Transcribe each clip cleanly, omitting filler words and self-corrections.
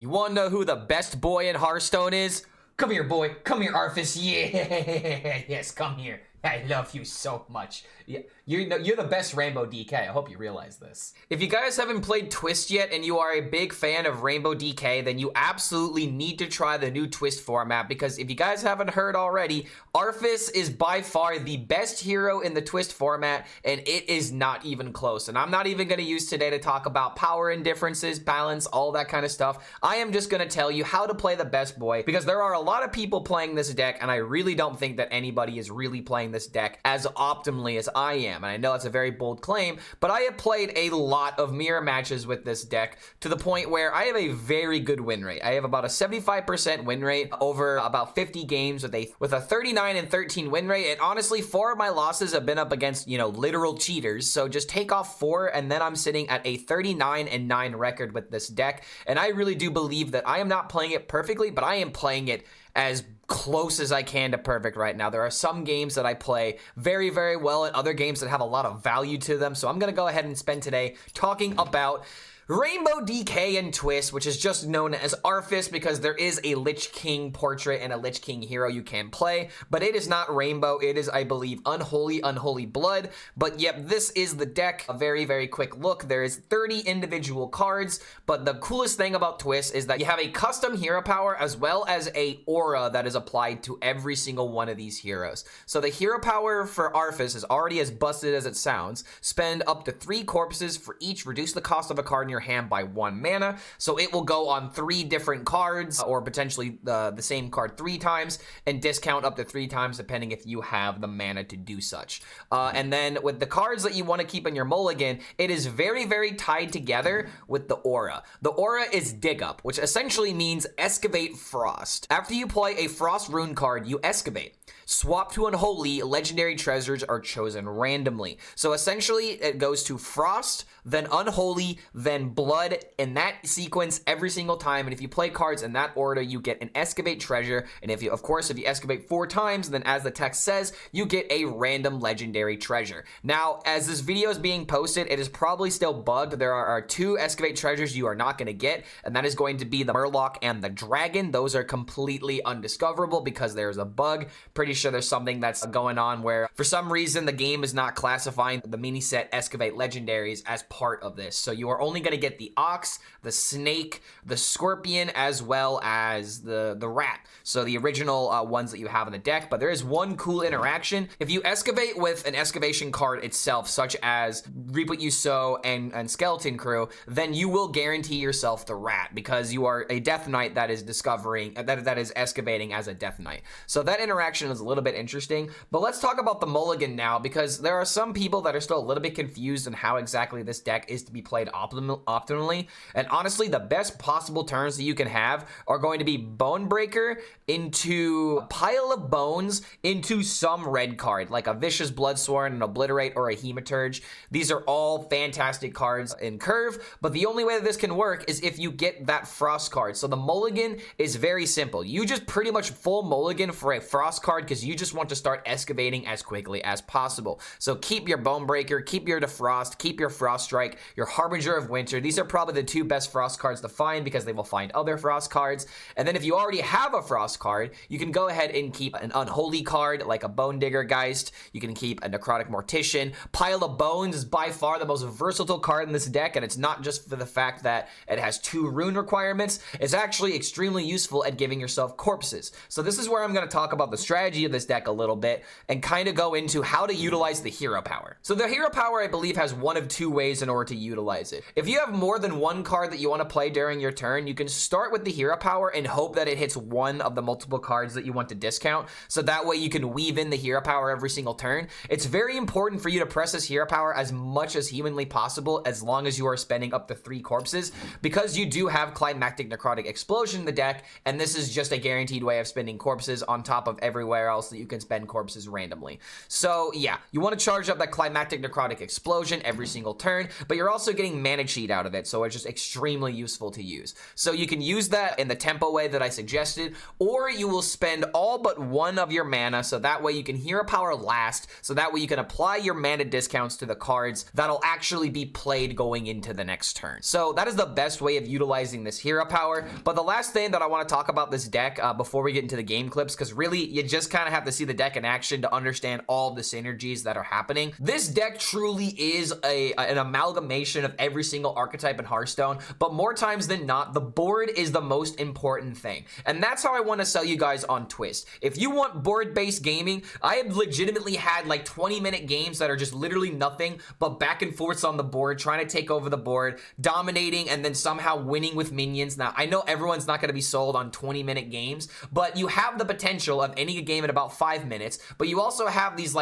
You want to know who the best boy in Hearthstone is? Come here, boy. Come here, Arfus. Yeah, yes, come here. I love you so much. Yeah, you're the best Rainbow DK. I hope you realize this. If you guys haven't played Twist yet and you are a big fan of Rainbow DK, then you absolutely need to try the new Twist format, because if you guys haven't heard already, Arfus is by far the best hero in the Twist format, and it is not even close. And I'm not even going to use today to talk about power and differences, balance, all that kind of stuff. I am just going to tell you how to play the best boy, because there are a lot of people playing this deck, and I really don't think that anybody is really playing this deck as optimally as I am. And I know it's a very bold claim, but I have played a lot of mirror matches with this deck to the point where I have a very good win rate. I have about a 75% win rate over about 50 games with a 39 and 13 win rate. And honestly, 4 of my losses have been up against, literal cheaters. So just take off 4 and then I'm sitting at a 39 and 9 record with this deck. And I really do believe that I am not playing it perfectly, but I am playing it as close as I can to perfect right now. There are some games that I play very, very well and other games that have a lot of value to them. So I'm going to go ahead and spend today talking about Rainbow DK and Twist, which is just known as Arfus because there is a Lich King portrait and a Lich King hero you can play, but it is not Rainbow. It is, I believe, Unholy Blood. But yep, this is the deck. A very, very quick look. There is 30 individual cards, but the coolest thing about Twist is that you have a custom hero power as well as a aura that is applied to every single one of these heroes. So the hero power for Arfus is already as busted as it sounds. Spend up to 3 corpses for each. Reduce the cost of a card in your hand by 1 mana, so it will go on 3 different cards or potentially the same card 3 times and discount up to 3 times depending if you have the mana to do such. And then with the cards that you want to keep in your mulligan, it is very, very tied together with the aura. The aura is Dig Up, which essentially means Excavate Frost. After you play a Frost rune card, you excavate. Swap to Unholy, legendary treasures are chosen randomly. So essentially it goes to Frost, then Unholy, then Blood in that sequence every single time. And if you play cards in that order, you get an Excavate treasure. And if you excavate 4 times, then as the text says, you get a random legendary treasure. Now, as this video is being posted, it is probably still bugged. There are 2 Excavate treasures you are not going to get, and that is going to be the Murloc and the Dragon. Those are completely undiscoverable because there's a bug. Pretty sure there's something that's going on where for some reason the game is not classifying the mini set Excavate legendaries as part of this. So you are only going to get the Ox, the Snake, the Scorpion, as well as the Rat. So the original ones that you have in the deck. But there is one cool interaction. If you excavate with an excavation card itself, such as Reap What You Sow and Skeleton Crew, then you will guarantee yourself the Rat because you are a Death Knight that is discovering that is excavating as a Death Knight. So that interaction is a little bit interesting. But let's talk about the mulligan now, because there are some people that are still a little bit confused on how exactly this deck is to be played optimally. And honestly, the best possible turns that you can have are going to be Bonebreaker into a Pile of Bones into some red card, like a Vicious Bloodsworn, an Obliterate, or a Hematurge. These are all fantastic cards in curve, but the only way that this can work is if you get that Frost card. So the mulligan is very simple. You just pretty much full mulligan for a Frost card because you just want to start excavating as quickly as possible. So keep your Bonebreaker, keep your Defrost, keep your Frost Strike, your Harbinger of Winter. These are probably the 2 best Frost cards to find because they will find other Frost cards. And then if you already have a Frost card, you can go ahead and keep an Unholy card like a Bone Digger Geist. You can keep a Necrotic Mortician. Pile of Bones is by far the most versatile card in this deck, and it's not just for the fact that it has 2 rune requirements. It's actually extremely useful at giving yourself corpses. So this is where I'm going to talk about the strategy of this deck a little bit and kind of go into how to utilize the hero power. So the hero power, I believe, has one of 2 ways in order to utilize it. If you have more than 1 card that you want to play during your turn, you can start with the hero power and hope that it hits one of the multiple cards that you want to discount. So that way you can weave in the hero power every single turn. It's very important for you to press this hero power as much as humanly possible as long as you are spending up to 3 corpses, because you do have Climactic Necrotic Explosion in the deck, and this is just a guaranteed way of spending corpses on top of everywhere else that you can spend corpses randomly. So yeah, you want to charge up that Climactic Necrotic Explosion every single turn. but you're also getting mana cheat out of it, so it's just extremely useful to use. So you can use that in the tempo way that I suggested, or you will spend all but one of your mana, so that way you can hero power last, so that way you can apply your mana discounts to the cards that'll actually be played going into the next turn. So that is the best way of utilizing this hero power. But the last thing that I want to talk about this deck before we get into the game clips, because really you just kind of have to see the deck in action to understand all the synergies that are happening. This deck truly is an amalgamation of every single archetype in Hearthstone, but more times than not, the board is the most important thing. And that's how I want to sell you guys on Twist. If you want board-based gaming, I have legitimately had like 20-minute games that are just literally nothing but back and forths on the board, trying to take over the board, dominating, and then somehow winning with minions. Now, I know everyone's not going to be sold on 20-minute games, but you have the potential of ending a game in about 5 minutes, but you also have these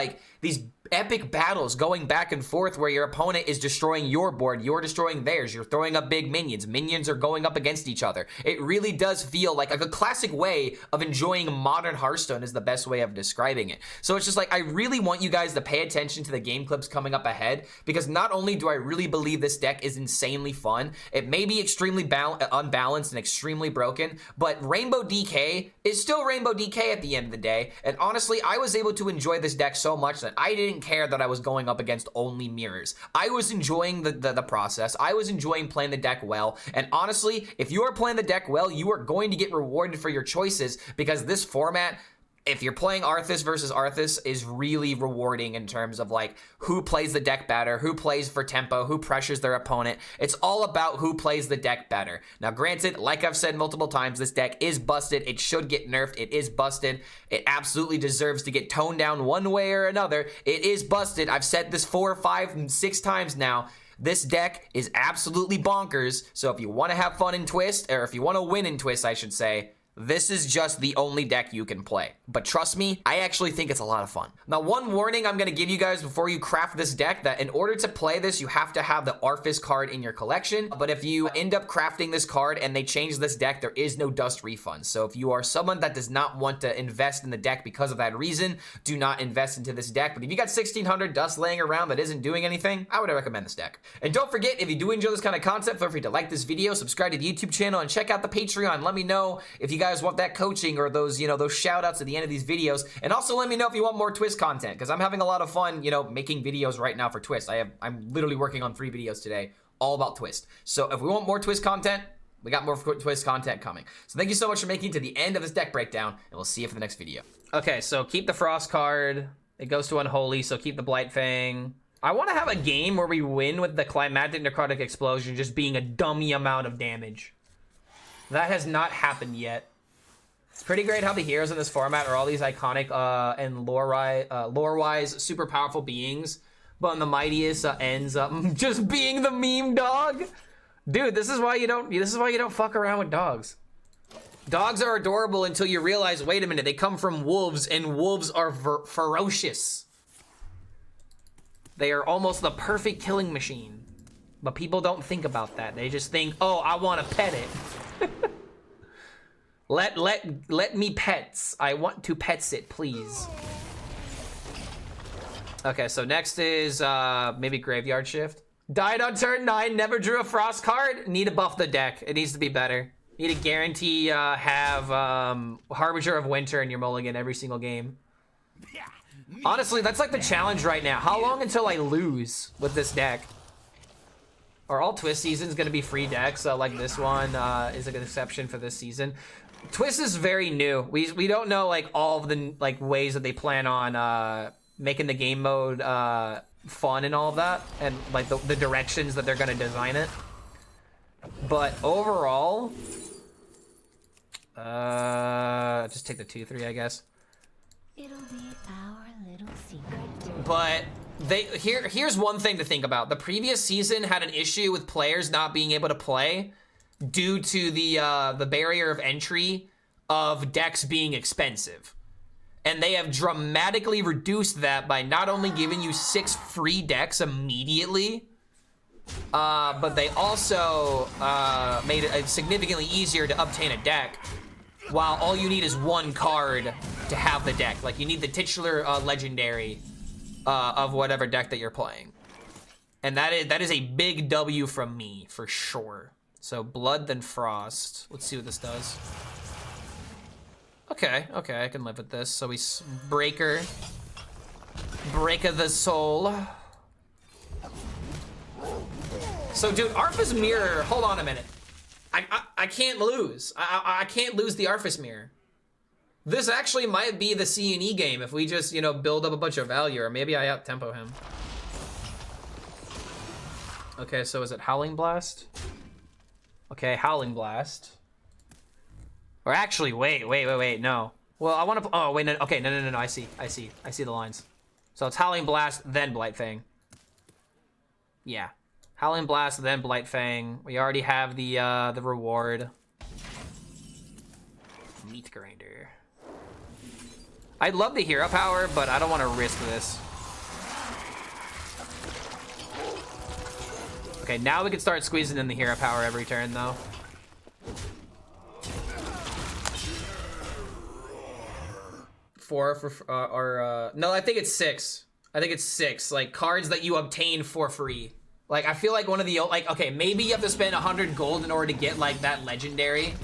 epic battles going back and forth where your opponent is destroying your board, you're destroying theirs, you're throwing up big minions are going up against each other. It really does feel like a classic way of enjoying modern Hearthstone is the best way of describing it. So it's just like, I really want you guys to pay attention to the game clips coming up ahead, because not only do I really believe this deck is insanely fun, it may be extremely unbalanced and extremely broken, but Rainbow DK is still Rainbow DK at the end of the day. And honestly, I was able to enjoy this deck so much that I didn't care that I was going up against only mirrors. I was enjoying the process. I was enjoying playing the deck well. And honestly, if you are playing the deck well, you are going to get rewarded for your choices, because this format, if you're playing Arfus versus Arfus, is really rewarding in terms of like who plays the deck better, who plays for tempo, who pressures their opponent. It's all about who plays the deck better. Now, granted, like I've said multiple times, this deck is busted. It should get nerfed. It is busted. It absolutely deserves to get toned down one way or another. It is busted. I've said this 4, 5, 6 times now. This deck is absolutely bonkers. So if you want to have fun in Twist, or if you want to win in Twist, I should say, this is just the only deck you can play. But trust me, I actually think it's a lot of fun. Now, one warning I'm going to give you guys before you craft this deck, that in order to play this, you have to have the Arfus card in your collection. But if you end up crafting this card and they change this deck, there is no dust refund. So if you are someone that does not want to invest in the deck because of that reason, do not invest into this deck. But if you got 1,600 dust laying around that isn't doing anything, I would recommend this deck. And don't forget, if you do enjoy this kind of content, feel free to like this video, subscribe to the YouTube channel, and check out the Patreon. Let me know if you guys want that coaching or those, those shout outs at the end of these videos. And also let me know if you want more Twist content, because I'm having a lot of fun, making videos right now for Twist. I'm literally working on 3 videos today, all about Twist. So if we want more Twist content, we got more Twist content coming. So thank you so much for making it to the end of this deck breakdown, and we'll see you for the next video. Okay, so keep the Frost card. It goes to Unholy, so keep the Blight Fang. I want to have a game where we win with the Climatic Necrotic Explosion just being a dummy amount of damage. That has not happened yet. It's pretty great how the heroes in this format are all these iconic and lore-wise super powerful beings, but in the mightiest ends up just being the meme dog. Dude, this is why you don't fuck around with dogs. Dogs are adorable until you realize, wait a minute, they come from wolves, and wolves are ferocious. They are almost the perfect killing machine. But people don't think about that. They just think, oh, I want to pet it. Let me pets. I want to pets it, please. Okay, so next is maybe Graveyard Shift. Died on turn 9, never drew a Frost card. Need to buff the deck. It needs to be better. Need to guarantee have Harbinger of Winter in your mulligan every single game. Honestly, that's like the challenge right now. How long until I lose with this deck? Are all Twist seasons gonna be free decks? Like this one is an exception for this season. Twist is very new. We don't know like all of the ways that they plan on making the game mode fun and all of that, and like the directions that they're gonna design it. But overall, just take the 2/3, I guess. It'll be our little secret. But here's one thing to think about. The previous season had an issue with players not being able to play due to the barrier of entry of decks being expensive. And they have dramatically reduced that by not only giving you 6 free decks immediately, but they also made it significantly easier to obtain a deck, while all you need is 1 card to have the deck. Like, you need the titular legendary of whatever deck that you're playing. And that is a big W from me, for sure. So blood, then frost. Let's see what this does. Okay, okay, I can live with this. So we breaker of the soul. So dude, Arfus mirror, hold on a minute. I can't lose. I can't lose the Arfus mirror. This actually might be the C&E game if we just, you know, build up a bunch of value, or maybe I out-tempo him. Okay, so is it Howling Blast? Okay, Howling Blast. Or actually, wait, no. Well, I want to, oh, wait, no, okay, no, I see the lines. So it's Howling Blast, then Blight Fang. Yeah. Howling Blast, then Blight Fang. We already have the reward. Meat Grinder. I'd love the hero power, but I don't want to risk this. Okay, now we can start squeezing in the hero power every turn, though. No, I think it's 6. I think it's 6, like, cards that you obtain for free. Like, I feel like one of the, like, okay, maybe you have to spend 100 gold in order to get, like, that legendary.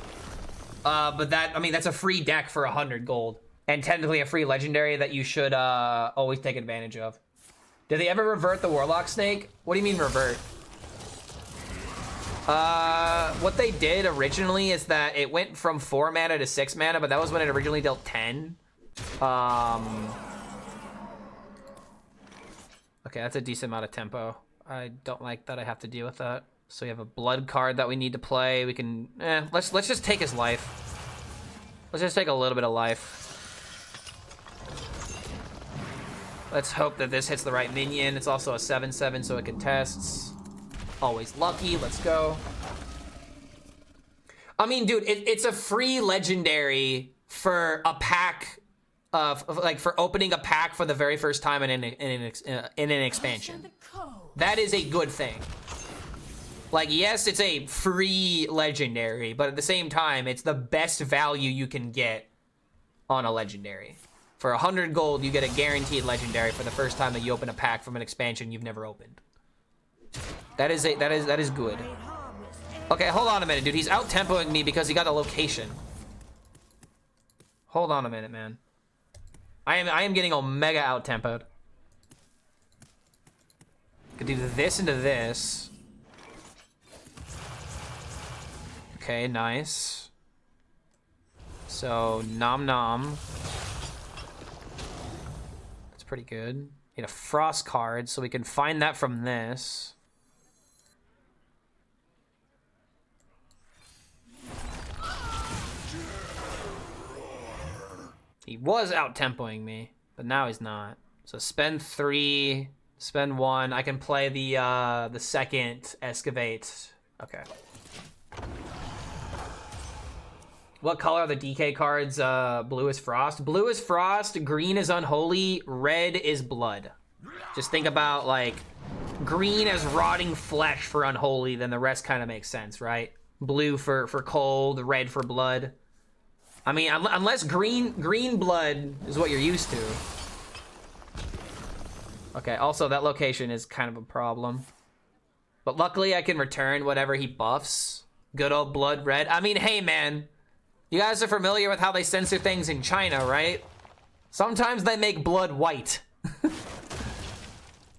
But that, I mean, that's a free deck for 100 gold. And technically a free legendary that you should always take advantage of. Did they ever revert the Warlock Snake? What do you mean revert? What they did originally is that it went from 4 mana to 6 mana, but that was when it originally dealt 10. Okay, that's a decent amount of tempo. I don't like that I have to deal with that. So we have a blood card that we need to play. We can, let's just take his life. Let's just take a little bit of life. Let's hope that this hits the right minion. It's also a 7/7, so it contests. Always lucky, let's go. I mean, dude, it's a free legendary for a pack of like, for opening a pack for the very first time in an expansion. That is a good thing. Like, yes, it's a free legendary, but at the same time, it's the best value you can get on a legendary. For 100 gold, you get a guaranteed legendary for the first time that you open a pack from an expansion you've never opened. That is good. Okay, hold on a minute, dude. He's out-tempoing me because he got a location. Hold on a minute, man. I am getting omega out-tempoed. Could do this into this. Okay, nice. So, nom nom. That's pretty good. Need a frost card, so we can find that from this. He was out-tempoing me, but now he's not. So spend 3, spend 1. I can play the second Excavates. Okay. What color are the DK cards? Blue is frost. Blue is frost, green is unholy, red is blood. Just think about, like, green as rotting flesh for unholy, then the rest kind of makes sense, right? Blue for cold, red for blood. I mean, unless green blood is what you're used to. Okay, also that location is kind of a problem. But luckily I can return whatever he buffs. Good old blood red. I mean, hey man, you guys are familiar with how they censor things in China, right? Sometimes they make blood white.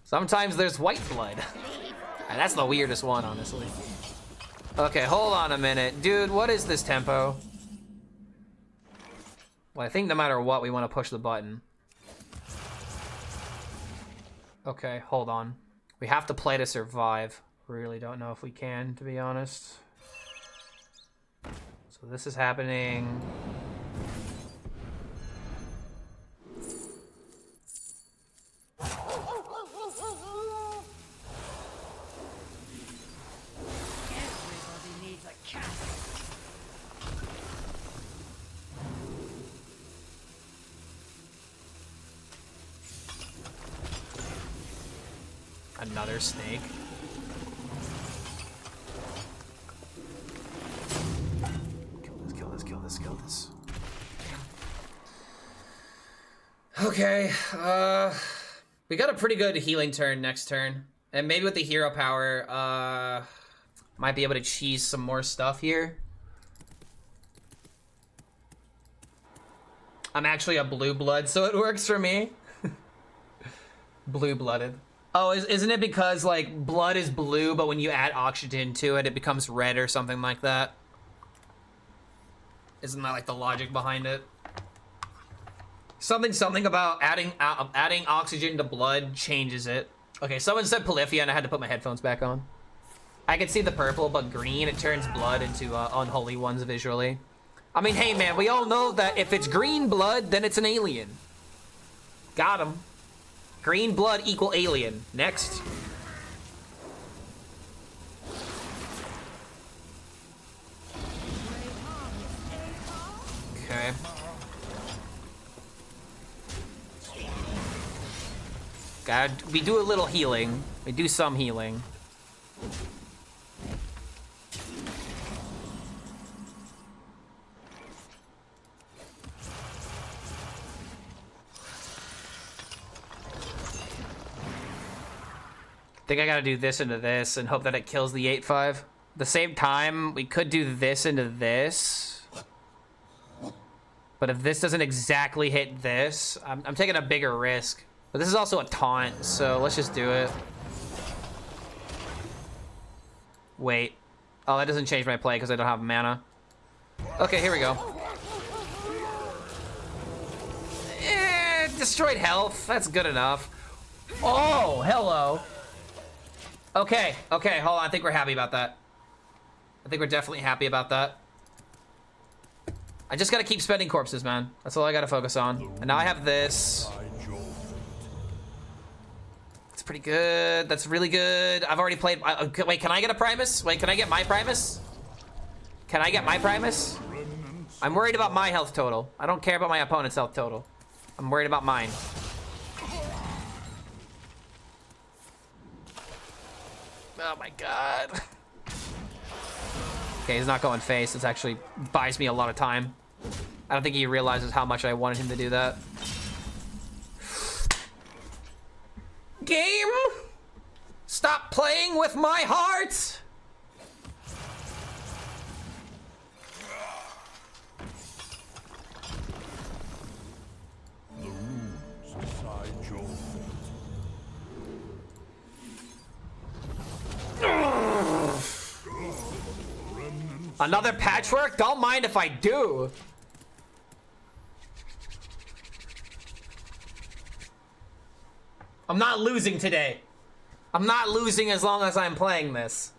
Sometimes there's white blood. And that's the weirdest one, honestly. Okay, hold on a minute. Dude, what is this tempo? Well, I think no matter what, we want to push the button. Okay, hold on. We have to play to survive. Really don't know if we can, to be honest. So this is happening. Another snake. Kill this. Okay, we got a pretty good healing turn next turn. And maybe with the hero power, might be able to cheese some more stuff here. I'm actually a blue blood, so it works for me. Blue-blooded. Oh, isn't it because, like, blood is blue, but when you add oxygen to it, it becomes red or something like that? Isn't that, like, the logic behind it? Something about adding oxygen to blood changes it. Okay, someone said Polyphia, and I had to put my headphones back on. I can see the purple, but green, it turns blood into unholy ones visually. I mean, hey, man, we all know that if it's green blood, then it's an alien. Got him. Green blood equal alien. Next. Okay. God, we do a little healing. We do some healing. I think I gotta do this into this and hope that it kills the 8-5. At the same time, we could do this into this. But if this doesn't exactly hit this, I'm taking a bigger risk. But this is also a taunt, so let's just do it. Wait. Oh, that doesn't change my play because I don't have mana. Okay, here we go. Destroyed health. That's good enough. Oh, hello. Okay, okay, hold on. I think we're happy about that. I think we're definitely happy about that. I just gotta keep spending corpses, man. That's all I gotta focus on. And now I have this. That's pretty good. That's really good. I've already played. Wait, can I get a Primus? Wait, can I get my Primus? Can I get my Primus? I'm worried about my health total. I don't care about my opponent's health total. I'm worried about mine. Oh my god. Okay, he's not going face. This actually buys me a lot of time. I don't think he realizes how much I wanted him to do that. Game! Stop playing with my heart! The runes decide your Another patchwork? Don't mind if I do. I'm not losing today. I'm not losing as long as I'm playing this.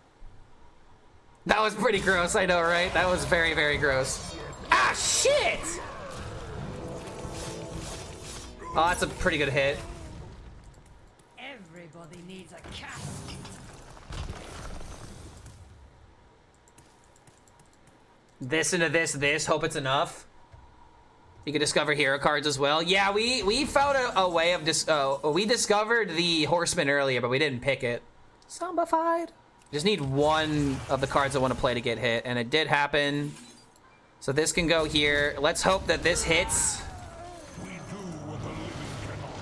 That was pretty gross, I know, right? That was very, very gross. Ah, shit! Oh, that's a pretty good hit. Everybody needs a casket. This into this, hope it's enough. You can discover hero cards as well. Yeah, we found a way of we discovered the horseman earlier, but we didn't pick it. Zombified. Just need one of the cards I want to play to get hit, and it did happen. So this can go here. Let's hope that this hits.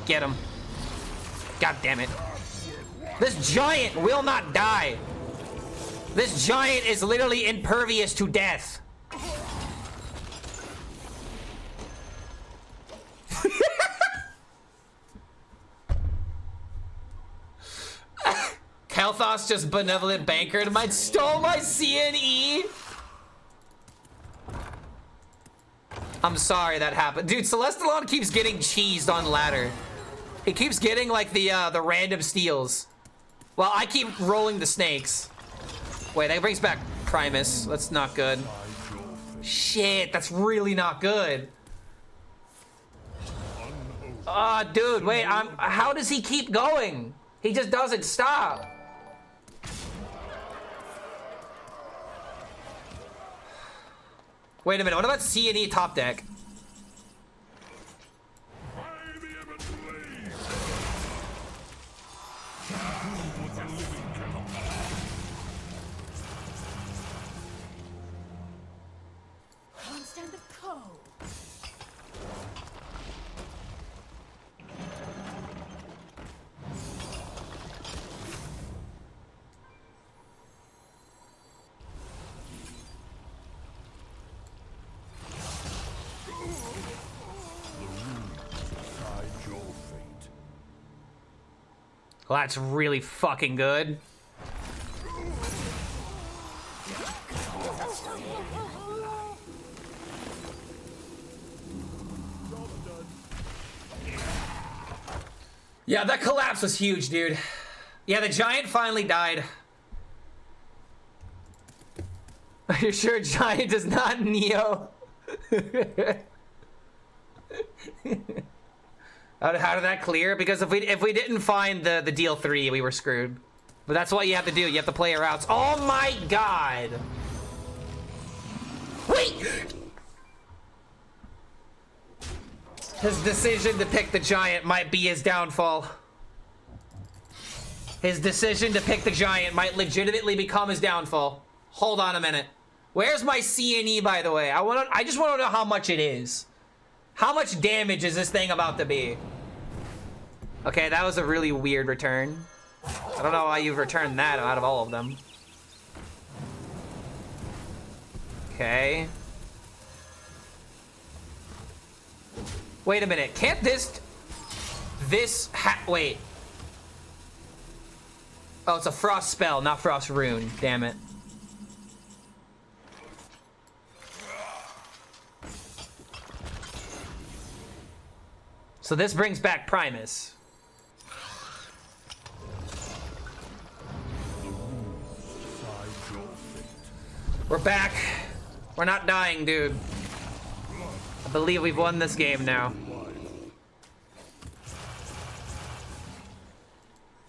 Get him. God damn it. This giant will not die. This giant is literally impervious to death. Kelthos just benevolent bankered. Might stole my CNE. I'm sorry that happened. Dude, Celestalon keeps getting cheesed on ladder. He keeps getting like the random steals. Well, I keep rolling the snakes. Wait, that brings back Primus. That's not good. Shit, that's really not good. Dude, wait, how does he keep going? He just doesn't stop. Wait a minute, what about C&E top deck? Can't stand the cold. Well, that's really fucking good. Yeah, that collapse was huge, dude. Yeah, the giant finally died. Are you sure giant is not Neo? How did that clear? Because if we didn't find the deal 3, we were screwed. But that's what you have to do. You have to play your routes. Oh my god! Wait! His decision to pick the giant might be his downfall. His decision to pick the giant might legitimately become his downfall. Hold on a minute. Where's my CNE, by the way? I just want to know how much it is. How much damage is this thing about to be? Okay, that was a really weird return. I don't know why you've returned that out of all of them. Okay. Wait a minute, can't wait. Oh, it's a frost spell, not frost rune, damn it. So this brings back Primus. We're back. We're not dying, dude. I believe we've won this game now.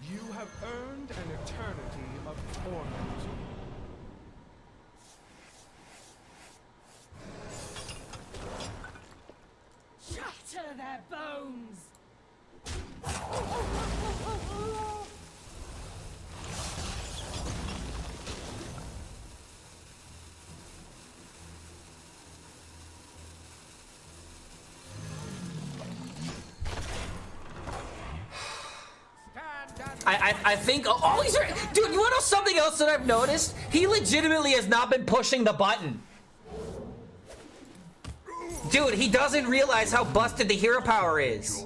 You have earned an eternity of torment. Shatter their bones! I think all these are, dude, you wanna know something else that I've noticed? He legitimately has not been pushing the button. Dude, he doesn't realize how busted the hero power is.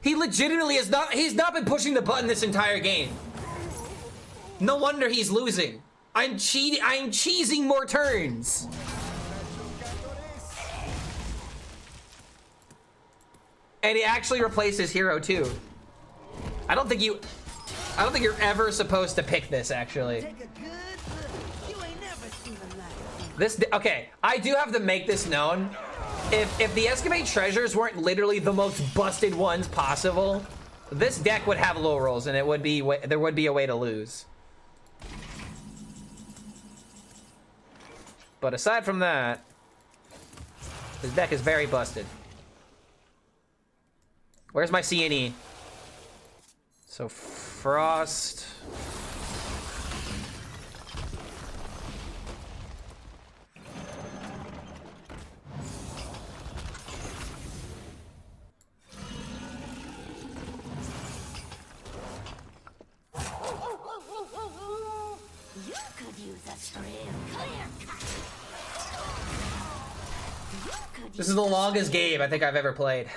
He legitimately he's not been pushing the button this entire game. No wonder he's losing. I'm cheesing more turns. And he actually replaced his hero too. I don't think you're ever supposed to pick this, actually. Take a good look. You ain't never seen a light. Okay, I do have to make this known. If the Excavate treasures weren't literally the most busted ones possible, this deck would have low rolls and there would be a way to lose. But aside from that, this deck is very busted. Where's my CNE? So Frost. You could use a stream clear cut. This is the longest game I think I've ever played.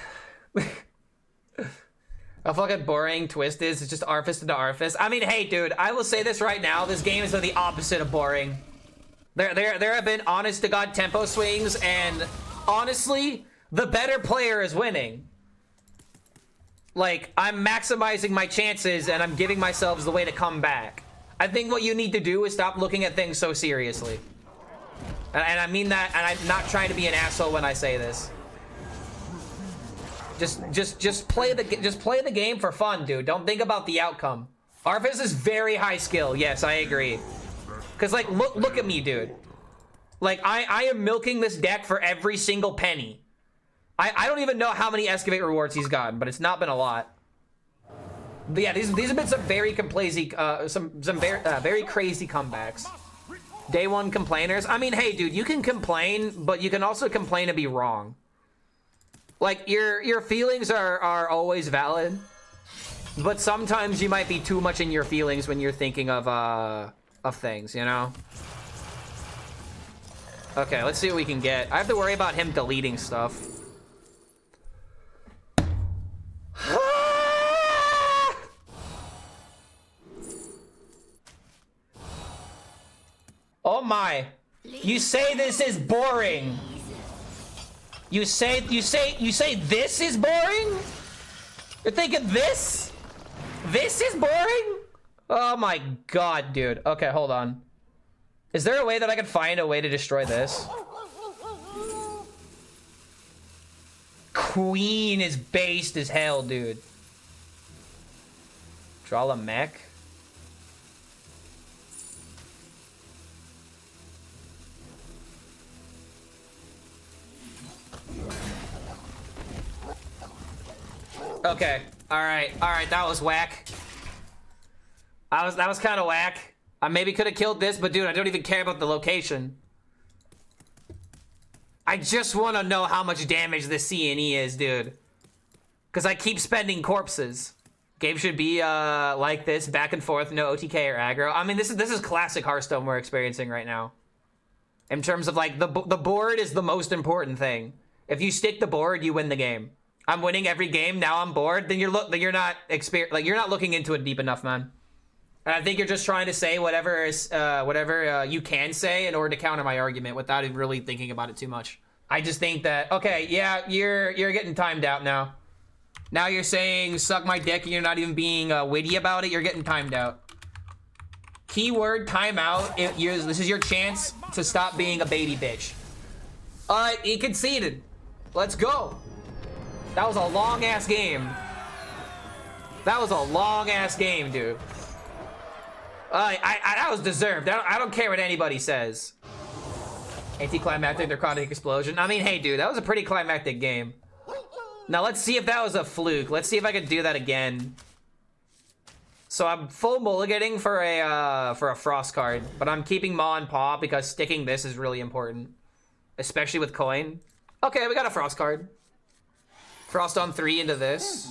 How fucking boring Twist is. It's just Arfus into Arfus. I mean, hey, dude, I will say this right now. This game is the opposite of boring. There have been honest-to-God tempo swings, and honestly, the better player is winning. Like, I'm maximizing my chances, and I'm giving myself the way to come back. I think what you need to do is stop looking at things so seriously. And I mean that, and I'm not trying to be an asshole when I say this. Just play the game for fun, dude. Don't think about the outcome. Arfus is very high skill. Yes, I agree. Cause like, look at me, dude. Like, I am milking this deck for every single penny. I don't even know how many Excavate rewards he's gotten, but it's not been a lot. But yeah, these have been some very very crazy comebacks. Day one complainers. I mean, hey, dude, you can complain, but you can also complain and be wrong. Like, your feelings are always valid, but sometimes you might be too much in your feelings when you're thinking of things, you know? Okay, let's see what we can get. I have to worry about him deleting stuff. Why? You say this is boring. You say this is boring? You're thinking this? This is boring? Oh my god, dude. Okay, hold on. Is there a way that I can find a way to destroy this? Queen is based as hell, dude. Draw a mech. Okay. All right. That was whack. That was kind of whack. I maybe could have killed this, but dude, I don't even care about the location. I just want to know how much damage the C&E is, dude. Because I keep spending corpses. Game should be like this, back and forth, no OTK or aggro. I mean, this is classic Hearthstone we're experiencing right now. In terms of like the board is the most important thing. If you stick the board, you win the game. I'm winning every game. Now I'm bored. Then you're not looking into it deep enough, man. And I think you're just trying to say whatever you can say in order to counter my argument without even really thinking about it too much. I just think that, okay, yeah, you're getting timed out now. Now you're saying suck my dick and you're not even being witty about it. You're getting timed out. Keyword timeout. This is your chance to stop being a baby bitch. He conceded. Let's go. That was a long ass game. That was a long ass game, dude. That was deserved. I don't care what anybody says. Anticlimactic, necrotic explosion. I mean, hey, dude, that was a pretty climactic game. Now let's see if that was a fluke. Let's see if I could do that again. So I'm full mulliganing for a frost card, but I'm keeping Maw and Paw because sticking this is really important, especially with coin. Okay, we got a frost card. Frost on 3 into this.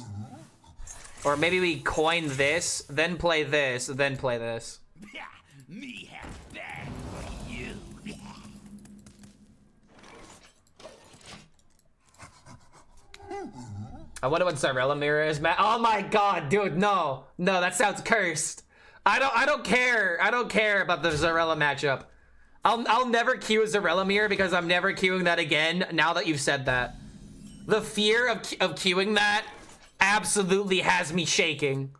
Or maybe we coin this, then play this, then play this. Me have bad for you. I wonder what Xyrella Mirror is, Matt. Oh my god, dude, no. No, that sounds cursed. I don't care. I don't care about the Xyrella matchup. I'll never queue a Xyrella Mirror because I'm never queuing that again now that you've said that. The fear of queuing that absolutely has me shaking.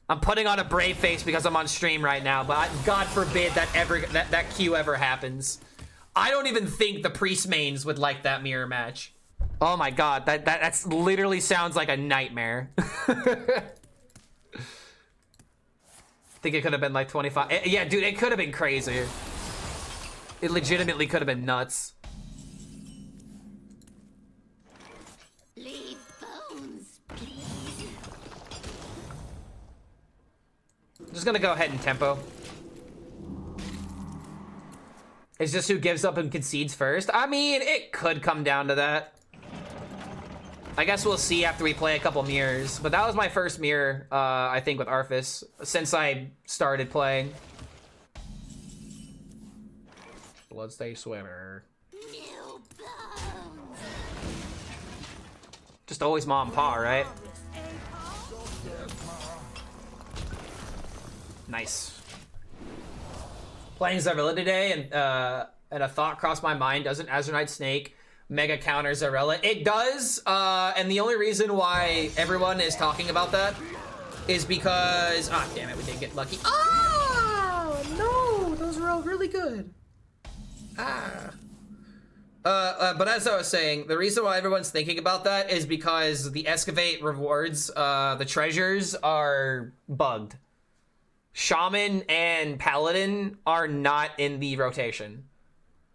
I'm putting on a brave face because I'm on stream right now, but God forbid that queue ever happens. I don't even think the priest mains would like that mirror match. Oh my god, that's literally sounds like a nightmare. I think it could have been like 25. Yeah, dude, it could have been crazy. It legitimately could have been nuts. Leave bones, please. I'm just gonna go ahead and tempo. It's just who gives up and concedes first. I mean, it could come down to that. I guess we'll see after we play a couple mirrors. But that was my first mirror, I think, with Arfus since I started playing. Bloodstay Swimmer. New bones. Just always Mom and Pa, right? Nice. Playing Xyrella today, and a thought crossed my mind. Doesn't Azernite Snake mega counter Xyrella? It does, and the only reason why everyone is talking about that is because... Ah, damn it, we didn't get lucky. Oh, no, those were all really good. But as I was saying, the reason why everyone's thinking about that is because the Excavate rewards, the treasures are bugged. Shaman and Paladin are not in the rotation.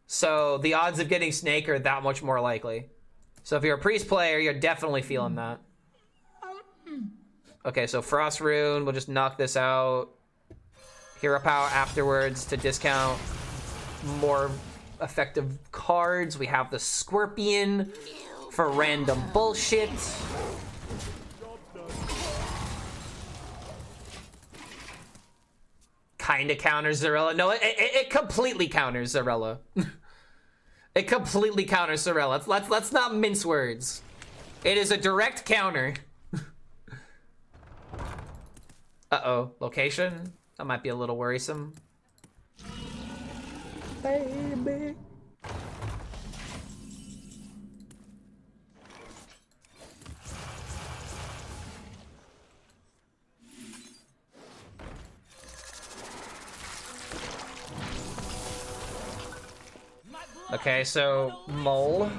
So the odds of getting Snake are that much more likely. So if you're a Priest player, you're definitely feeling that. Okay, so Frost Rune, we'll just knock this out. Hero Power afterwards to discount more effective cards. We have the Scorpion for random bullshit. Kinda counters Xyrella. No, it completely counters Xyrella. It completely counters Xyrella. Let's not mince words. It is a direct counter. Uh-oh, location? That might be a little worrisome. baby. Okay, so Mole.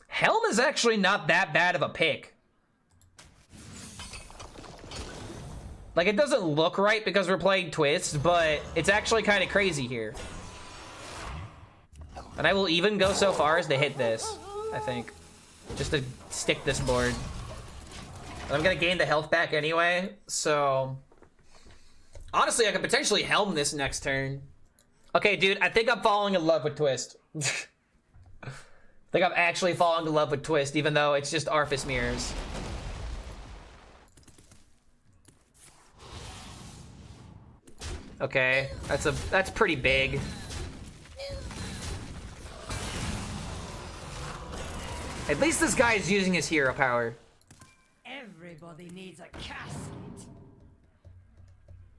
Helm is actually not that bad of a pick. Like, it doesn't look right because we're playing Twist, but it's actually kind of crazy here. And I will even go so far as to hit this, I think. Just to stick this board. And I'm gonna gain the health back anyway, so... Honestly, I could potentially Helm this next turn. Okay, dude, I think I'm falling in love with Twist. I think I'm actually falling in love with Twist, even though it's just Arfus mirrors. Okay, that's pretty big. At least this guy is using his hero power. Everybody needs a casket.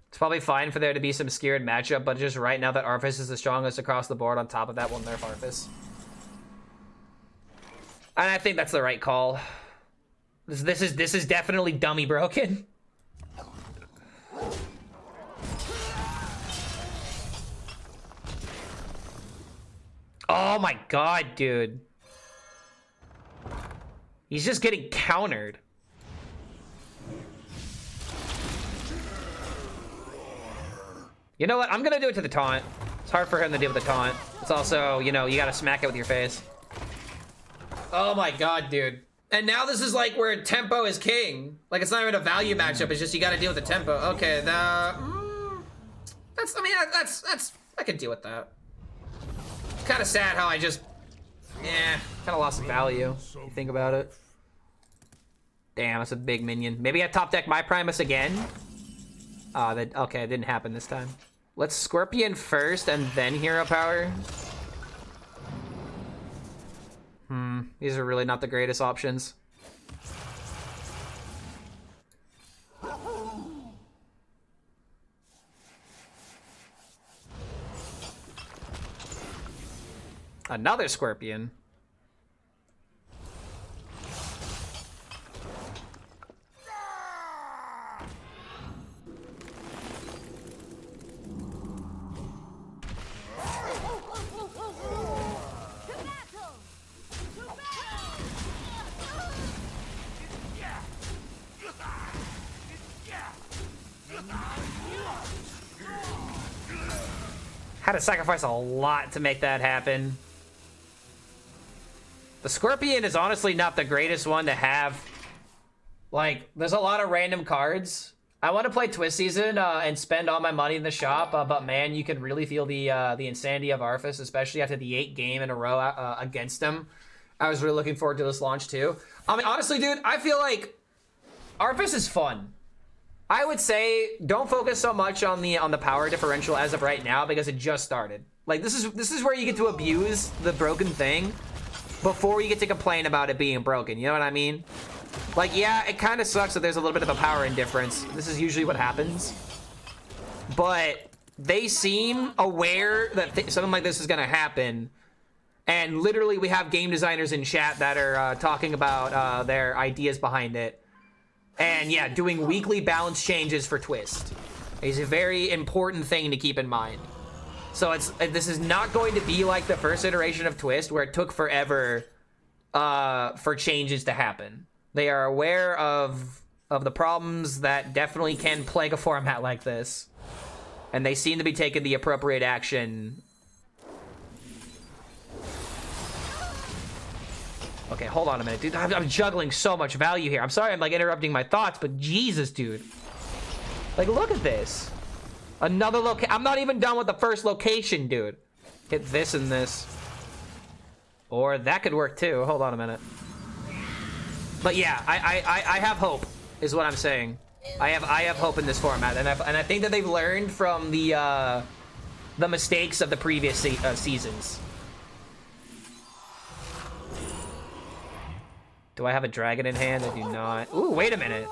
It's probably fine for there to be some scared matchup, but just right now that Arfus is the strongest across the board, on top of that, we'll nerf Arfus. And I think that's the right call. This is definitely dummy broken. Oh my god, dude. He's just getting countered. You know what? I'm gonna do it to the taunt. It's hard for him to deal with the taunt. It's also, you know, you gotta smack it with your face. Oh my god, dude. And now this is like where tempo is king. Like, it's not even a value matchup, it's just you gotta deal with the tempo. Okay, I could deal with that. Kind of sad how I just, kind of lost some value. If you think about it. Damn, that's a big minion. Maybe I top deck my Primus again. Okay, it didn't happen this time. Let's Scorpion first and then hero power. These are really not the greatest options. Another Scorpion. Had to sacrifice a lot to make that happen. The Scorpion is honestly not the greatest one to have. Like, there's a lot of random cards. I want to play Twist Season and spend all my money in the shop, but man, you can really feel the insanity of Arfus, especially after the 8 game in a row against him. I was really looking forward to this launch too. I mean, honestly, dude, I feel like Arfus is fun. I would say don't focus so much on the power differential as of right now because it just started. Like, this is where you get to abuse the broken thing before you get to complain about it being broken. You know what I mean? Like, yeah, it kind of sucks that there's a little bit of a power indifference. This is usually what happens. But they seem aware that something like this is going to happen. And literally, we have game designers in chat that are talking about their ideas behind it. And yeah, doing weekly balance changes for Twist is a very important thing to keep in mind. So this is not going to be like the first iteration of Twist where it took forever for changes to happen. They are aware of the problems that definitely can plague a format like this. And they seem to be taking the appropriate action. Okay, hold on a minute, dude. I'm juggling so much value here. I'm sorry I'm, like, interrupting my thoughts, but Jesus, dude. Like, look at this. Another location. I'm not even done with the first location, dude. Hit this and this. Or that could work, too. Hold on a minute. But yeah, I have hope, is what I'm saying. I have hope in this format, and I think that they've learned from the mistakes of the previous seasons. Do I have a dragon in hand? I do not. Ooh, wait a minute.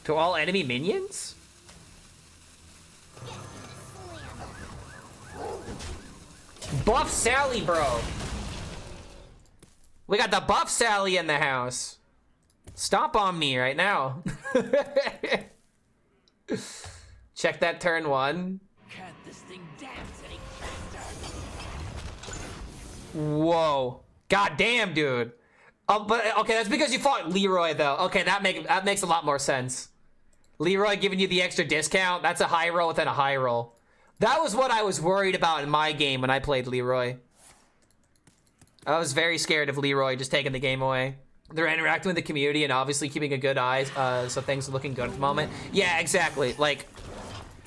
To all enemy minions? Buff Sally, bro. We got the Buff Sally in the house. Stomp on me right now. Check that turn 1. Can't this thing dance any faster? Whoa. God damn, dude. Oh, but okay, that's because you fought Leroy, though. Okay, that makes a lot more sense. Leroy giving you the extra discount. That's a high roll within a high roll. That was what I was worried about in my game when I played Leroy. I was very scared of Leroy just taking the game away. They're interacting with the community and obviously keeping a good eye, so things are looking good at the moment. Yeah, exactly. Like,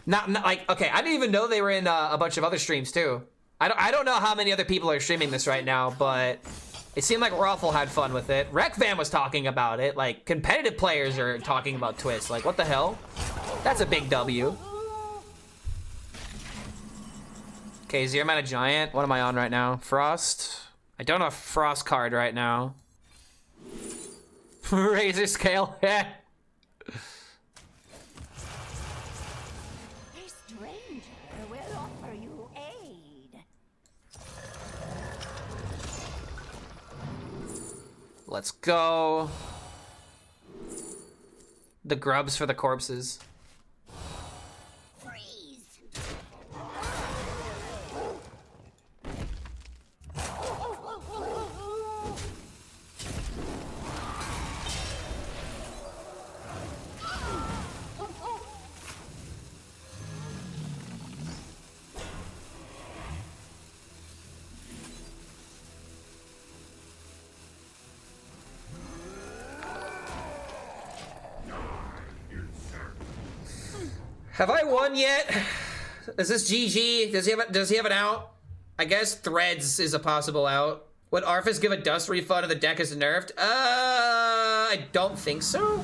not like, okay, I didn't even know they were in a bunch of other streams too. I don't know how many other people are streaming this right now, but it seemed like Raffle had fun with it. Rekvan was talking about it. Like, competitive players are talking about Twist. Like, what the hell? That's a big W. Okay, Zero Mana Giant. What am I on right now? Frost. I don't have a Frost card right now. Razor Scale. A stranger will offer you aid. Let's go. The grubs for the corpses. Freeze. Have I won yet? Is this GG? Does he have an out? I guess Threads is a possible out. Would Arfus give a dust refund if the deck is nerfed? I don't think so.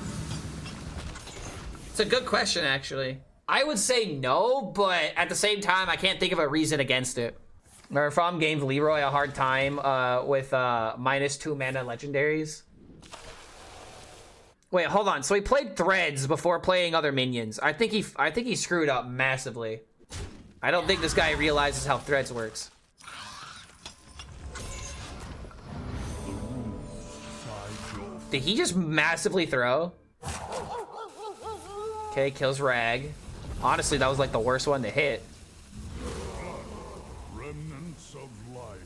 It's a good question, actually. I would say no, but at the same time, I can't think of a reason against it. Marfam gave Leroy a hard time with -2 mana legendaries. Wait, hold on. So he played Threads before playing other minions. I think he screwed up massively. I don't think this guy realizes how Threads works. Did he just massively throw? Okay, kills Rag. Honestly, that was like the worst one to hit. Remnants of life.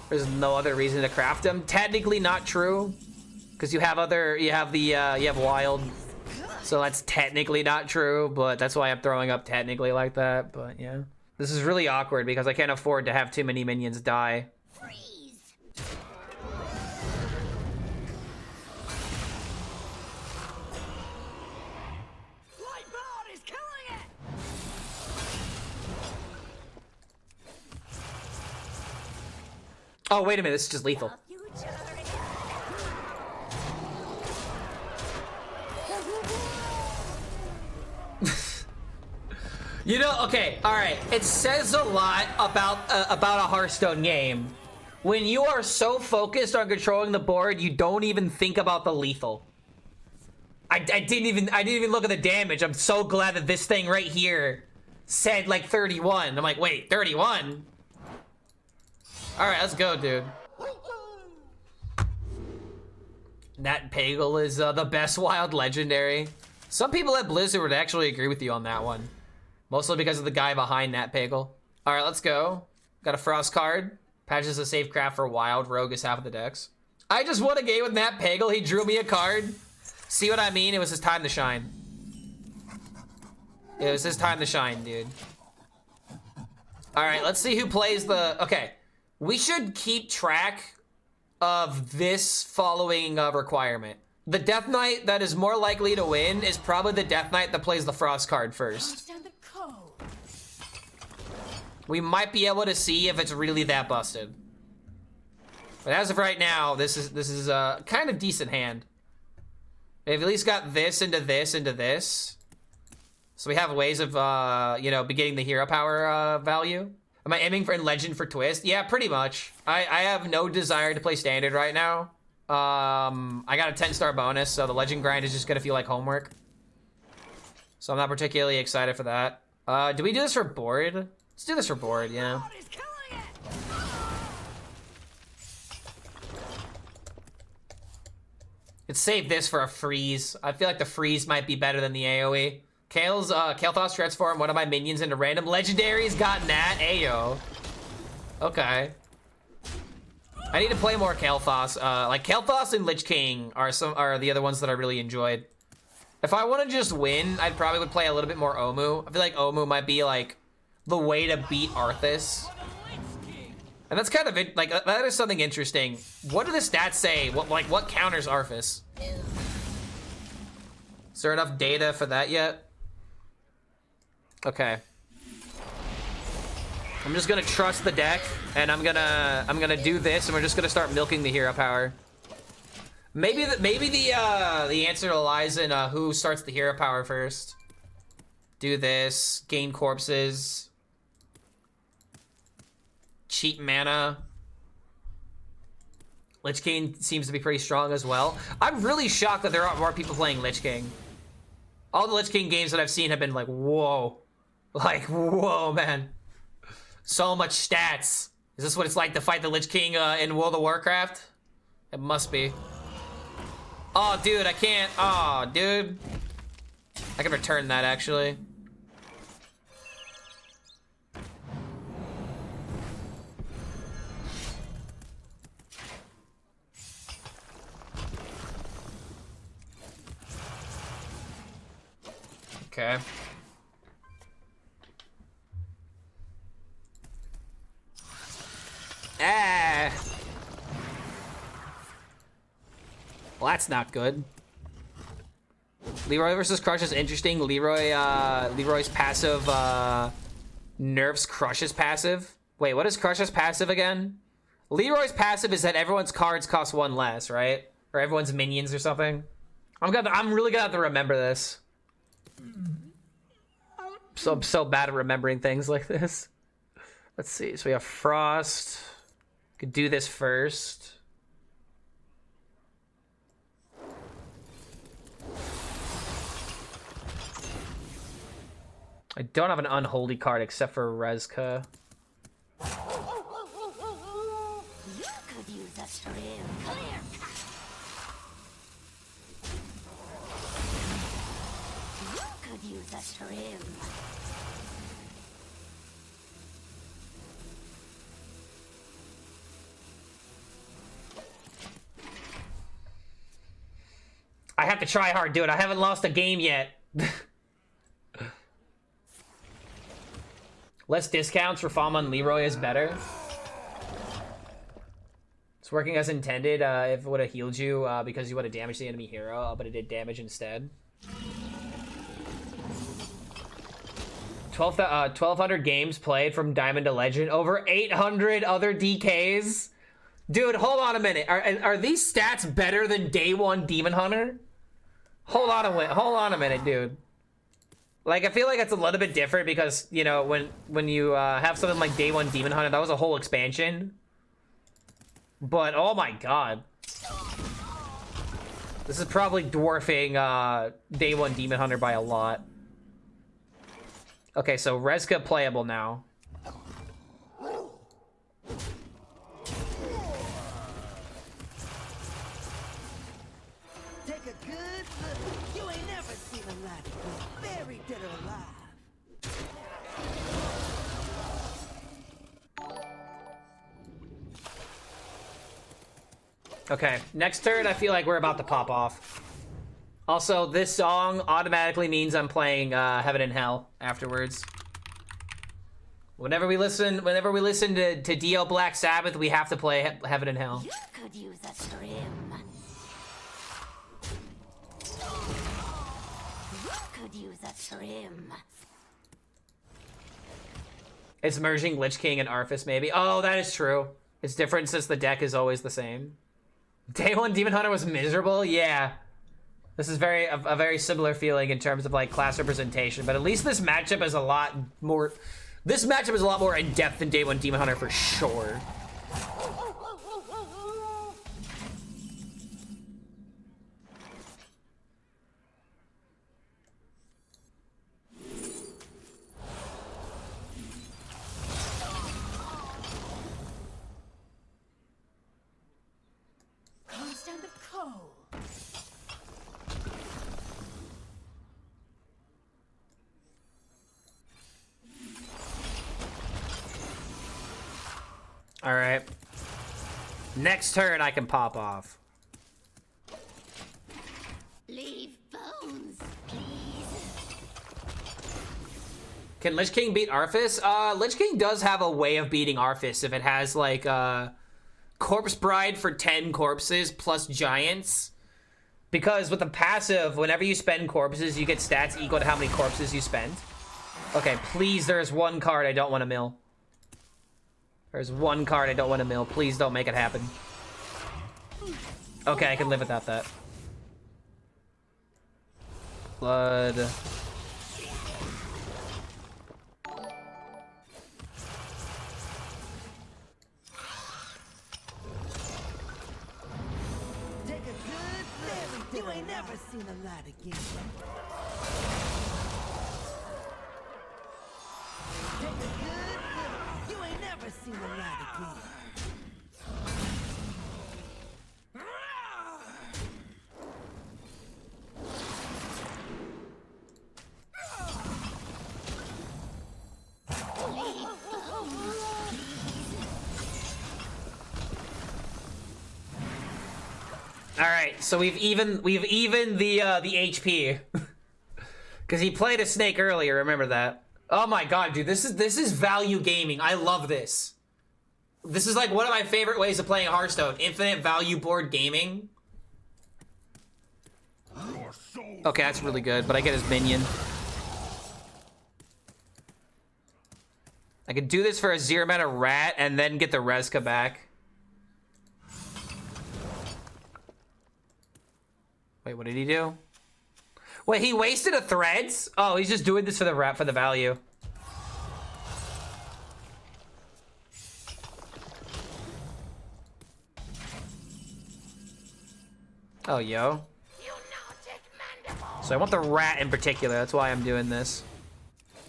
There's no other reason to craft them. Technically not true, because you have wild, so that's technically not true. But that's why I'm throwing up technically like that. But yeah, this is really awkward because I can't afford to have too many minions die. Freeze. Lightbound is killing it! Oh wait a minute, this is just lethal. Future. You know, okay, all right. It says a lot about a Hearthstone game when you are so focused on controlling the board, you don't even think about the lethal. I didn't even look at the damage. I'm so glad that this thing right here said like 31. I'm like, wait, 31? All right, let's go, dude. Nat Pagel is the best wild legendary. Some people at Blizzard would actually agree with you on that one. Mostly because of the guy behind Nat Pagel. All right, let's go. Got a Frost card. Patches a safe craft for wild. Rogue is half of the decks. I just won a game with Nat Pagel. He drew me a card. See what I mean? It was his time to shine. It was his time to shine, dude. All right, let's see who plays the... Okay, we should keep track of this following requirement. The Death Knight that is more likely to win is probably the Death Knight that plays the Frost card first. Understand the code. We might be able to see if it's really that busted. But as of right now, this is a kind of decent hand. They've at least got this into this into this. So we have ways of, you know, getting the hero power value. Am I aiming for in Legend for Twist? Yeah, pretty much. I have no desire to play Standard right now. I got a 10-star bonus, so the legend grind is just gonna feel like homework. So I'm not particularly excited for that. Do we do this for board? Let's do this for board, yeah. Let's save this for a freeze. I feel like the freeze might be better than the AoE. Kael'thas transform one of my minions into random legendaries. Gotten that, ayo. Okay. I need to play more Kael'thas. Like Kael'thas and Lich King are the other ones that I really enjoyed. If I want to just win, I'd probably would play a little bit more Omu. I feel like Omu might be like the way to beat Arfus. And that's kind of it. Like that is something interesting. What do the stats say? What counters Arfus? Is there enough data for that yet? Okay. I'm just gonna trust the deck, and I'm gonna do this, and we're just gonna start milking the hero power. Maybe the answer lies in who starts the hero power first. Do this, gain corpses, cheap mana. Lich King seems to be pretty strong as well. I'm really shocked that there aren't more people playing Lich King. All the Lich King games that I've seen have been like, whoa. Like, whoa, man. So much stats. Is this what it's like to fight the Lich King in World of Warcraft? It must be. Oh, dude, I can't. Oh, dude. I can return that, actually. Okay. Ah. Well, that's not good. Leroy versus Crush is interesting. Leroy's passive nerfs Crush's passive. Wait, what is Crush's passive again? Leroy's passive is that everyone's cards cost one less, right? Or everyone's minions or something. I'm really gonna have to remember this. I'm so bad at remembering things like this. Let's see. So we have Frost. Could do this first. I don't have an unholy card except for Rezka. You could use a stream. Come here. You could use a stream. I have to try hard, dude. I haven't lost a game yet. Less discounts for Fama and Leroy is better. It's working as intended. If it would have healed you because you would have damaged the enemy hero, but it did damage instead. 1,200 games played from Diamond to Legend. Over 800 other DKs. Dude, hold on a minute. Are these stats better than Day 1 Demon Hunter? Hold on a minute, dude. Like, I feel like it's a little bit different because, you know, when you have something like Day 1 Demon Hunter, that was a whole expansion. But, oh my god. This is probably dwarfing Day 1 Demon Hunter by a lot. Okay, so Rezka playable now. Take a good look. You ain't never seen a lot of very dead or alive. Okay, next turn, I feel like we're about to pop off. Also, this song automatically means I'm playing Heaven and Hell afterwards. Whenever we listen to DL Black Sabbath, we have to play Heaven and Hell. You could use a stream. You could use a stream. It's merging Lich King and Arfus, maybe. Oh, that is true. It's different since the deck is always the same. Day 1 Demon Hunter was miserable? Yeah. This is a very similar feeling in terms of like class representation, but at least this matchup is a lot more. This matchup is a lot more in depth than Day 1 Demon Hunter for sure. Next turn, I can pop off. Leave bones, please. Can Lich King beat Arfus? Lich King does have a way of beating Arfus if it has, like, Corpse Bride for 10 corpses plus giants. Because with the passive, whenever you spend corpses, you get stats equal to how many corpses you spend. Okay, please, there's one card I don't want to mill. There's one card I don't want to mill. Please don't make it happen. Okay, I can live without that. Blood. Take a good look. You ain't never seen a light again. Take a good look. You ain't never seen a light again. All right, so we've evened the HP, because he played a snake earlier. Remember that? Oh my god, dude, this is value gaming. I love this. This is like one of my favorite ways of playing Hearthstone. Infinite value board gaming. Okay, that's really good, but I get his minion. I could do this for a 0 mana rat and then get the Reska back. Wait, what did he do? Wait, he wasted a threads? Oh, he's just doing this for the rat, for the value. Oh, yo. So I want the rat in particular. That's why I'm doing this.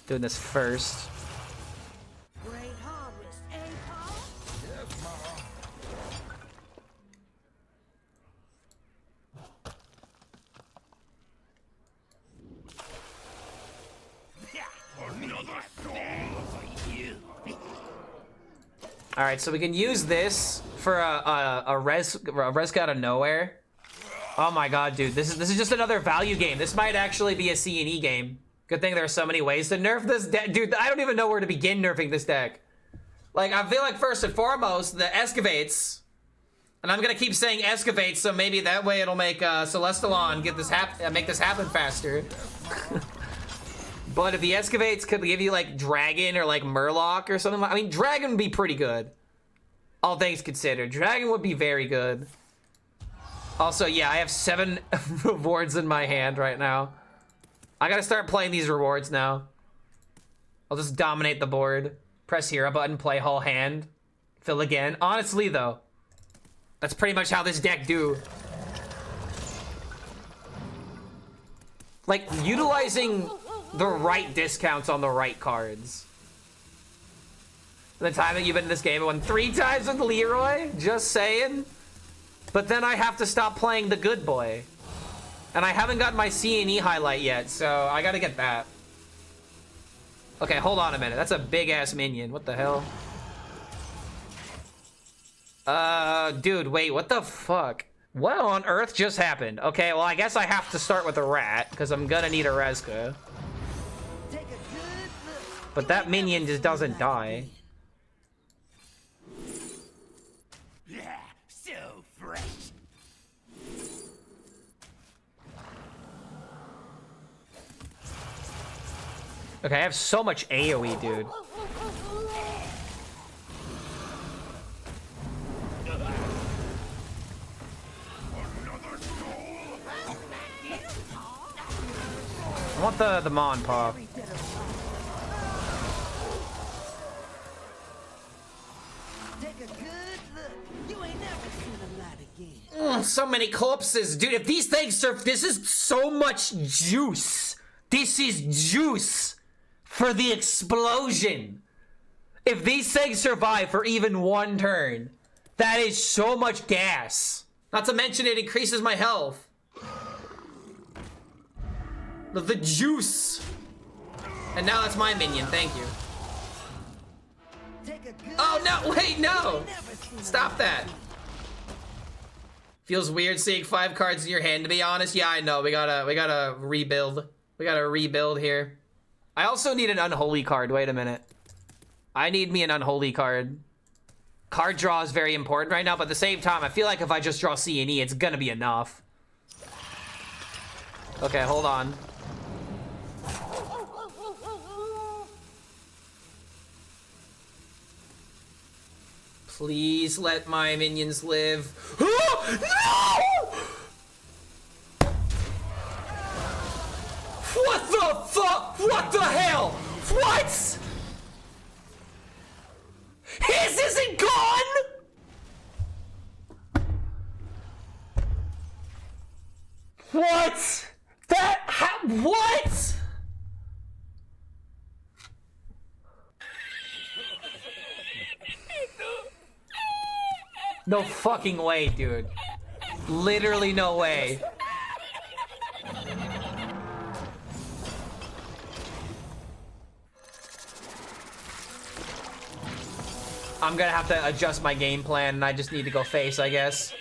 Doing this first. Great harvest, eh, Paul? All right, so we can use this for a res out of nowhere. Oh my god, dude, this is just another value game. This might actually be a C&E game. Good thing there are so many ways to nerf this deck. Dude, I don't even know where to begin nerfing this deck. Like, I feel like first and foremost, the Excavates. And I'm gonna keep saying Excavates, so maybe that way it'll make Celestalon get this make this happen faster. But if the Excavates could give you like Dragon or like Murloc or something, I mean, Dragon would be pretty good. All things considered, Dragon would be very good. Also, yeah, I have 7 rewards in my hand right now. I gotta start playing these rewards now. I'll just dominate the board. Press hero button, play whole hand. Fill again. Honestly, though, that's pretty much how this deck do. Like, utilizing the right discounts on the right cards. The time that you've been in this game, I won 3 times with Leroy. Just saying. But then I have to stop playing the good boy. And I haven't gotten my C&E highlight yet, so I gotta get that. Okay, hold on a minute. That's a big-ass minion. What the hell? Dude, wait, what the fuck? What on earth just happened? Okay, well, I guess I have to start with a rat, because I'm gonna need a Reska. But that minion just doesn't die. So fresh. Okay, I have so much AoE, dude. I want the Mon Paw. So many corpses, dude. If these things serve, this is so much juice. This is juice for the explosion. If these things survive for even 1 turn, that is so much gas. Not to mention it increases my health. The juice. And now that's my minion, thank you. Oh no, wait, no. Stop that. Feels weird seeing 5 cards in your hand, to be honest. Yeah, I know. We gotta rebuild. We gotta rebuild here. I also need an unholy card. Wait a minute. I need me an unholy card. Card draw is very important right now, but at the same time, I feel like if I just draw C and E, it's gonna be enough. Okay, hold on. Please let my minions live. No! What the fuck? What the hell? What? His isn't gone? What? What? No fucking way, dude. Literally no way. I'm gonna have to adjust my game plan, and I just need to go face, I guess.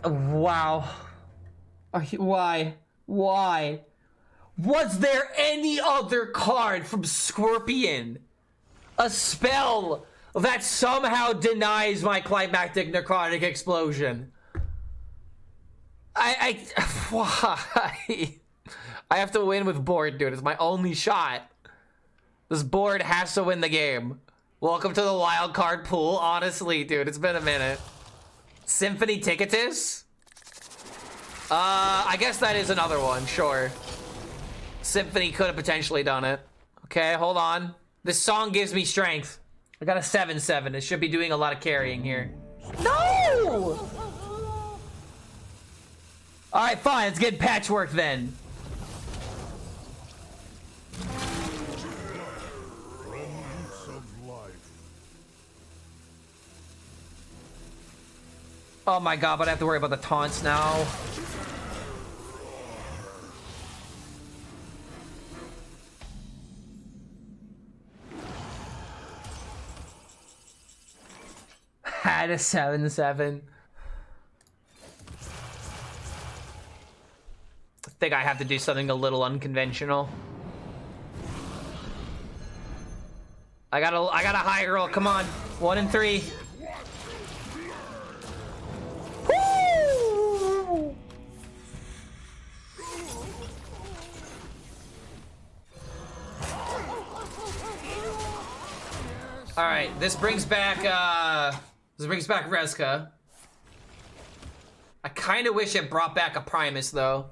Wow. Why? Why? Was there any other card from Scorpion? A spell that somehow denies my climactic necrotic explosion? Why? I have to win with board, dude. It's my only shot. This board has to win the game. Welcome to the wild card pool. Honestly, dude, it's been a minute. Symphony Ticketus? I guess that is another one, sure. Symphony could have potentially done it. Okay, hold on. This song gives me strength. I got a 7/7. It should be doing a lot of carrying here. No! Alright, fine. Let's get patchwork then. Oh my god, but I have to worry about the taunts now. Had a 7/7. I think I have to do something a little unconventional. I got a high roll. Come on. 1 and 3. All right, this brings back Rezka. I kind of wish it brought back a Primus though.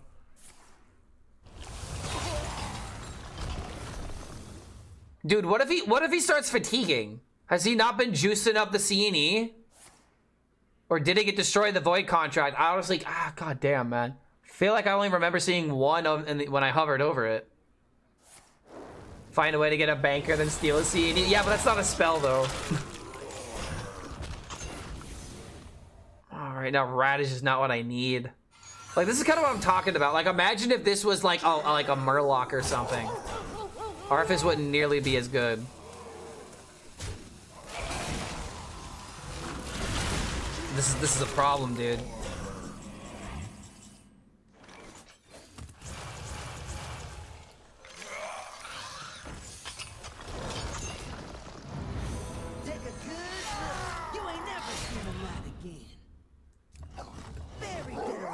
Dude, what if he starts fatiguing? Has he not been juicing up the C&E? Or did it get destroyed the Void contract? I was like, god damn, man. I feel like I only remember seeing one when I hovered over it. Find a way to get a banker, then steal a C&E. Yeah, but that's not a spell, though. Alright, now Radish is not what I need. Like, this is kind of what I'm talking about. Like, imagine if this was like, like a Murloc or something. Arfus wouldn't nearly be as good. This is a problem, dude. Take a good look. You ain't never seen him light again. Very bitter.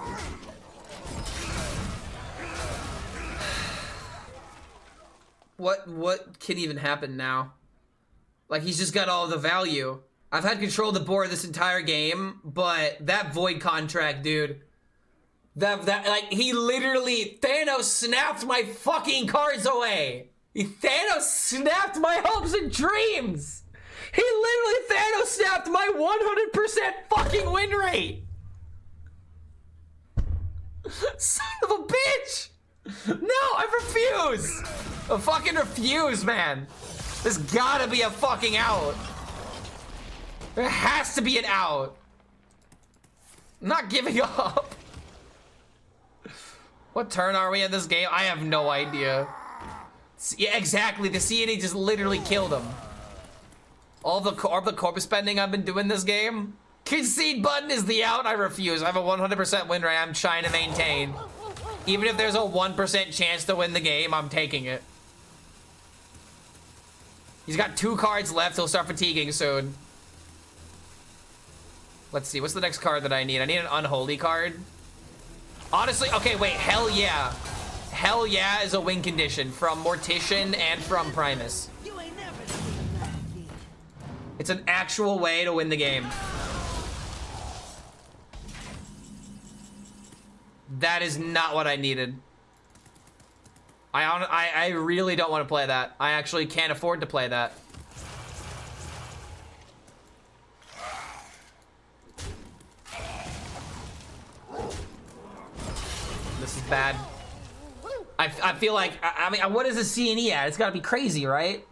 What can even happen now? Like, he's just got all the value. I've had control of the board this entire game, but that Void contract, dude. That like, he literally, Thanos snapped my fucking cards away. Thanos snapped my hopes and dreams. He literally Thanos snapped my 100% fucking win rate. Son of a bitch. No, I refuse. I fucking refuse, man. There's gotta be a fucking out. There has to be an out. I'm not giving up. What turn are we in this game? I have no idea. Yeah, exactly. The CNE just literally killed him. All the corpus spending I've been doing this game. Concede button is the out. I refuse. I have a 100% win rate I'm trying to maintain. Even if there's a 1% chance to win the game, I'm taking it. He's got 2 cards left. He'll start fatiguing soon. Let's see. What's the next card that I need? I need an unholy card. Honestly, okay, wait. Hell yeah. Hell yeah is a win condition from Mortician and from Primus. You ain't never seen that again. It's an actual way to win the game. That is not what I needed. I really don't want to play that. I actually can't afford to play that. This is bad. I feel like, I mean, what is the CNE at? It's gotta be crazy, right?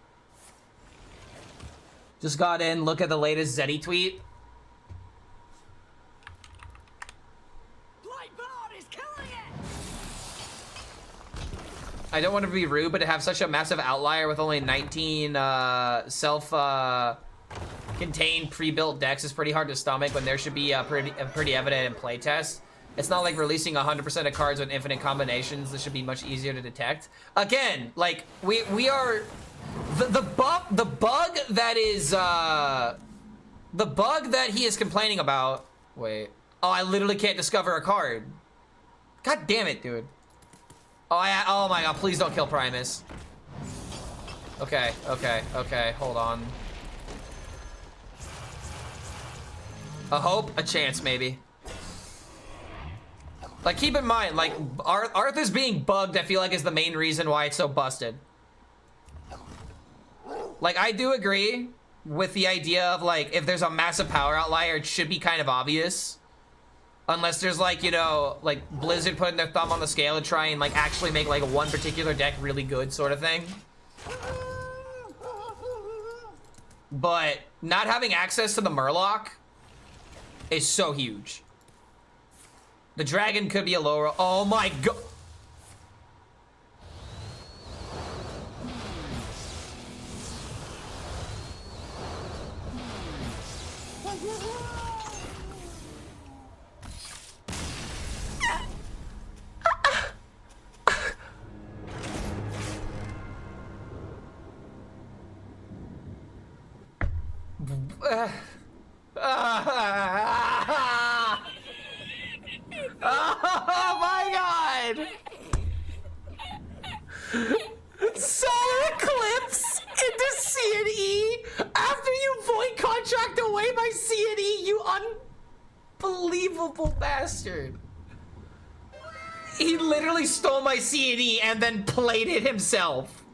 Just got in, look at the latest Zeddy tweet. I don't want to be rude, but to have such a massive outlier with only 19 self-contained pre-built decks is pretty hard to stomach when there should be pretty evident in playtest. It's not like releasing 100% of cards with infinite combinations. This should be much easier to detect. Again, like we are the bug that is the bug that he is complaining about. Wait, oh, I literally can't discover a card. God damn it, dude. Oh my god, please don't kill Primus. Okay, hold on. A hope, a chance, maybe. Like, keep in mind, like, Arthur's being bugged, I feel like, is the main reason why it's so busted. Like, I do agree with the idea of, like, if there's a massive power outlier, it should be kind of obvious. Unless there's, like, you know, like, Blizzard putting their thumb on the scale to try and, like, actually make, like, one particular deck really good sort of thing. But not having access to the Murloc is so huge. The dragon could be a lower. Oh my god. Oh my god! Solar Eclipse into CNE after you void contract away my CNE, you unbelievable bastard. He literally stole my CNE and then played it himself.